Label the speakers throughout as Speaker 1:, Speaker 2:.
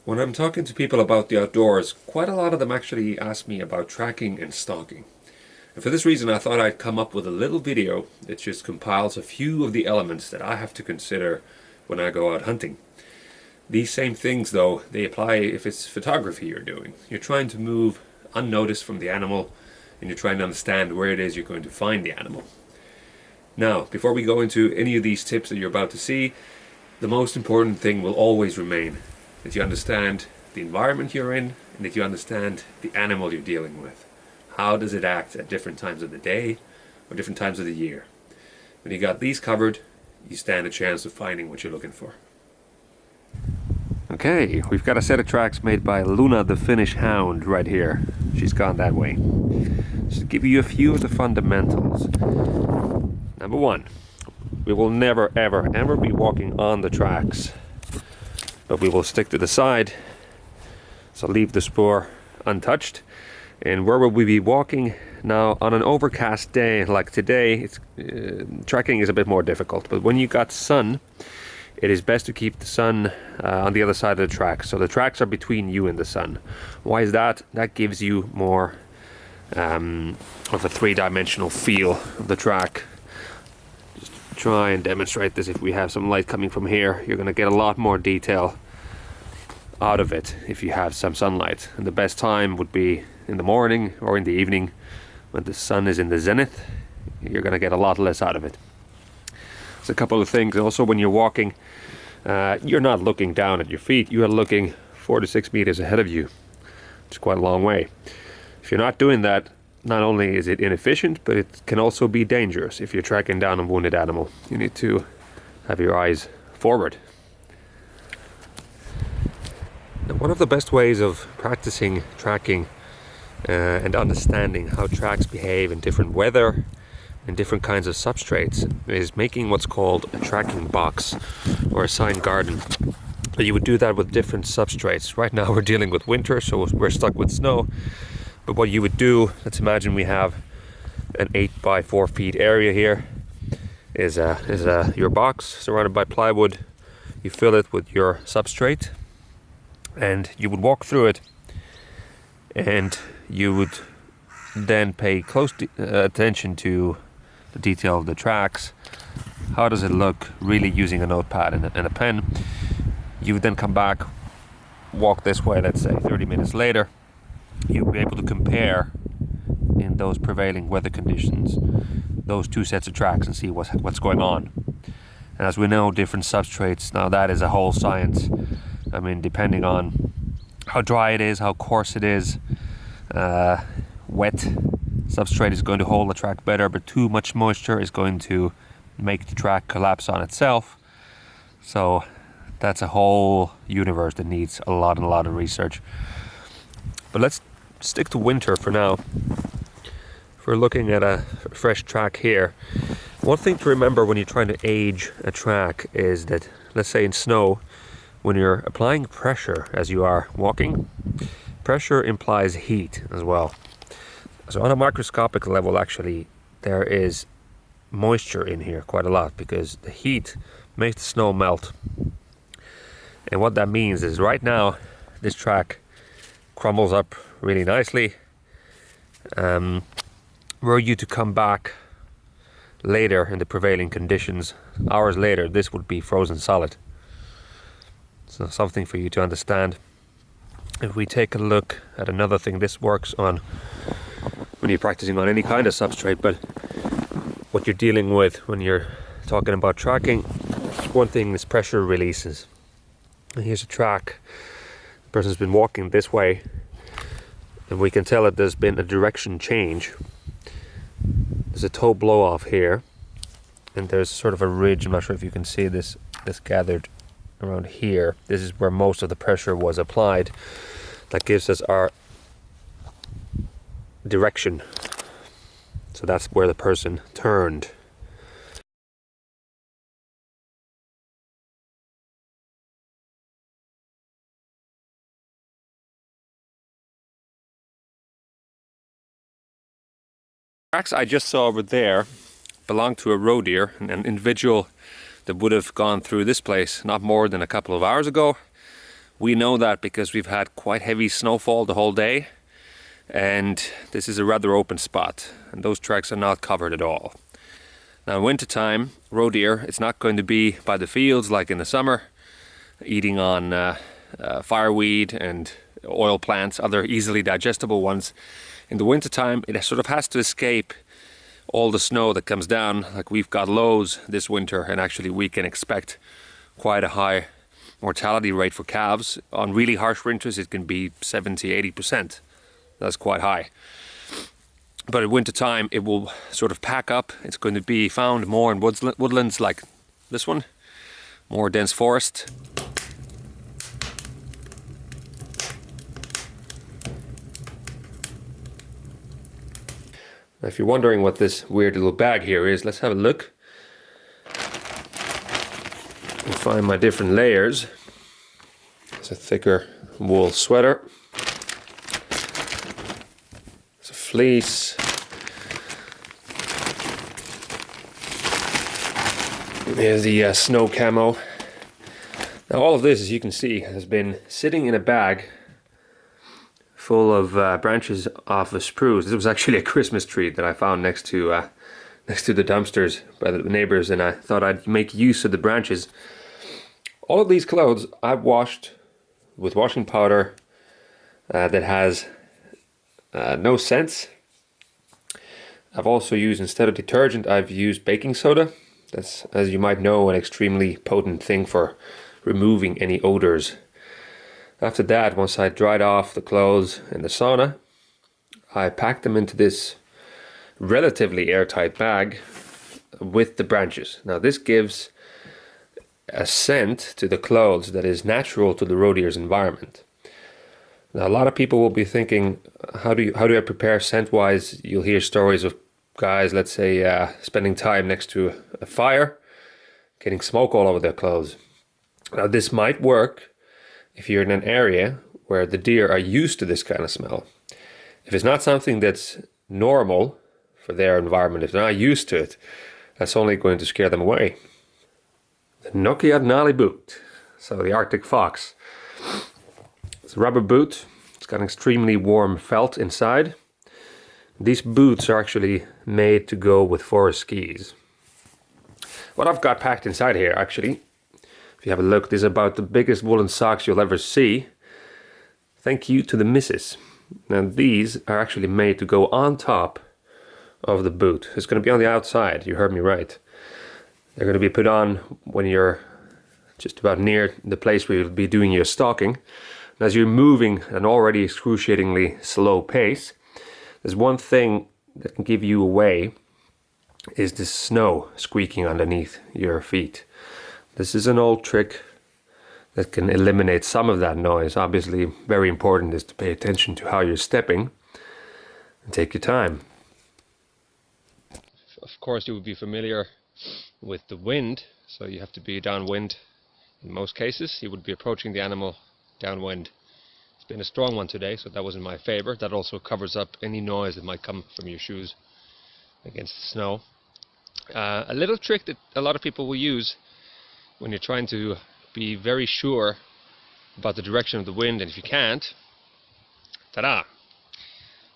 Speaker 1: When I'm talking to people about the outdoors, quite a lot of them actually ask me about tracking and stalking. And for this reason, I thought I'd come up with a little video that just compiles a few of the elements that I have to consider when I go out hunting. These same things, though, they apply if it's photography you're doing. You're trying to move unnoticed from the animal, and you're trying to understand where it is you're going to find the animal. Now, before we go into any of these tips that you're about to see, the most important thing will always remain that you understand the environment you're in and that you understand the animal you're dealing with. How does it act at different times of the day or different times of the year? When you got these covered, you stand a chance of finding what you're looking for. Okay, we've got a set of tracks made by Luna the Finnish hound right here. She's gone that way. Just to give you a few of the fundamentals. Number one, we will never ever be walking on the tracks, but we will stick to the side, so leave the spoor untouched. And where will we be walking? Now, on an overcast day like today, tracking is a bit more difficult, but when you got sun, it is best to keep the sun on the other side of the track, so the tracks are between you and the sun. Why is that? That gives you more of a three-dimensional feel of the track. Just try and demonstrate this. If we have some light coming from here, you're going to get a lot more detail out of it if you have some sunlight. And the best time would be in the morning or in the evening when the sun is in the zenith. You're going to get a lot less out of it. There's a couple of things. Also, when you're walking, you're not looking down at your feet. You are looking 4 to 6 meters ahead of you. It's quite a long way. If you're not doing that, not only is it inefficient, but it can also be dangerous if you're tracking down a wounded animal. You need to have your eyes forward. Now, one of the best ways of practicing tracking and understanding how tracks behave in different weather and different kinds of substrates is making what's called a tracking box or a sign garden. But you would do that with different substrates. Right now we're dealing with winter, so we're stuck with snow. But what you would do, let's imagine we have an 8 by 4 feet area here, is your box surrounded by plywood. You fill it with your substrate, and you would walk through it, and you would then pay close attention to the detail of the tracks. How does it look, really using a notepad and a pen. You would then come back, walk this way, let's say 30 minutes later. You'll be able to compare in those prevailing weather conditions those two sets of tracks and see what's going on. And as we know, different substrates, now that is a whole science. I mean, depending on how dry it is, how coarse it is, wet substrate is going to hold the track better, but too much moisture is going to make the track collapse on itself. So that's a whole universe that needs a lot of research. But let's stick to winter for now. If we're looking at a fresh track here, one thing to remember when you're trying to age a track is that, let's say in snow, when you're applying pressure as you are walking, pressure implies heat as well. So on a microscopic level, actually, there is moisture in here quite a lot because the heat makes the snow melt. And what that means is right now, this track crumbles up really nicely. Were you to come back later in the prevailing conditions, hours later, this would be frozen solid. So something for you to understand. If we take a look at another thing, this works on when you're practicing on any kind of substrate, but what you're dealing with when you're talking about tracking, one thing is pressure releases. And here's a track. The person's been walking this way, and we can tell that there's been a direction change. There's a toe blow off here, and there's sort of a ridge. I'm not sure if you can see this gathered around here. This is where most of the pressure was applied. That gives us our direction. So that's where the person turned. Tracks I just saw over there belonged to a roe deer, an individual that would have gone through this place not more than a couple of hours ago, We know that because we've had quite heavy snowfall the whole day, and this is a rather open spot, and those tracks are not covered at all. Now in winter time, roe deer, it's not going to be by the fields like in the summer, eating on fireweed and oil plants, other easily digestible ones. In the winter time, it sort of has to escape all the snow that comes down. Like we've got lows this winter, and actually we can expect quite a high mortality rate for calves. On really harsh winters, it can be 70–80%. That's quite high. But in winter time, it will sort of pack up. It's going to be found more in woodlands like this one, more dense forest. Now, if you're wondering what this weird little bag here is, let's have a look and find my different layers. It's a thicker wool sweater. It's a fleece. Here's the snow camo. Now all of this, as you can see, has been sitting in a bag full of branches off a spruce. This was actually a Christmas tree that I found next to the dumpsters by the neighbors, and I thought I'd make use of the branches. All of these clothes I've washed with washing powder that has no scents. I've also used, instead of detergent, I've used baking soda. That's, as you might know, an extremely potent thing for removing any odors. After that, once I dried off the clothes in the sauna, I packed them into this relatively airtight bag with the branches. Now this gives a scent to the clothes that is natural to the roe deer's environment. Now a lot of people will be thinking, how do I prepare scent-wise? You'll hear stories of guys, let's say, spending time next to a fire, getting smoke all over their clothes. Now this might work if you're in an area where the deer are used to this kind of smell. If it's not something that's normal for their environment, if they're not used to it, that's only going to scare them away. The Nokia Nali boot, so the Arctic fox. It's a rubber boot. It's got an extremely warm felt inside. These boots are actually made to go with forest skis. What I've got packed inside here, actually, if you have a look, this is about the biggest woolen socks you'll ever see. Thank you to the missus. Now these are actually made to go on top of the boot. It's going to be on the outside, you heard me right. They're going to be put on when you're just about near the place where you'll be doing your stalking. And as you're moving at an already excruciatingly slow pace, there's one thing that can give you away, is the snow squeaking underneath your feet. This is an old trick that can eliminate some of that noise. Obviously, very important is to pay attention to how you're stepping and take your time. Of course, you would be familiar with the wind, so you have to be downwind. In most cases, you would be approaching the animal downwind. It's been a strong one today, so that was in my favor. That also covers up any noise that might come from your shoes against the snow. A little trick that a lot of people will use when you're trying to be very sure about the direction of the wind, and if you can't, ta-da!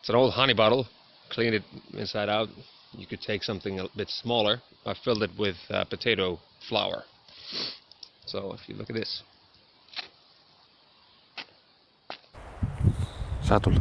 Speaker 1: It's an old honey bottle, clean it inside out. You could take something a bit smaller. I filled it with potato flour. So if you look at this. Satul.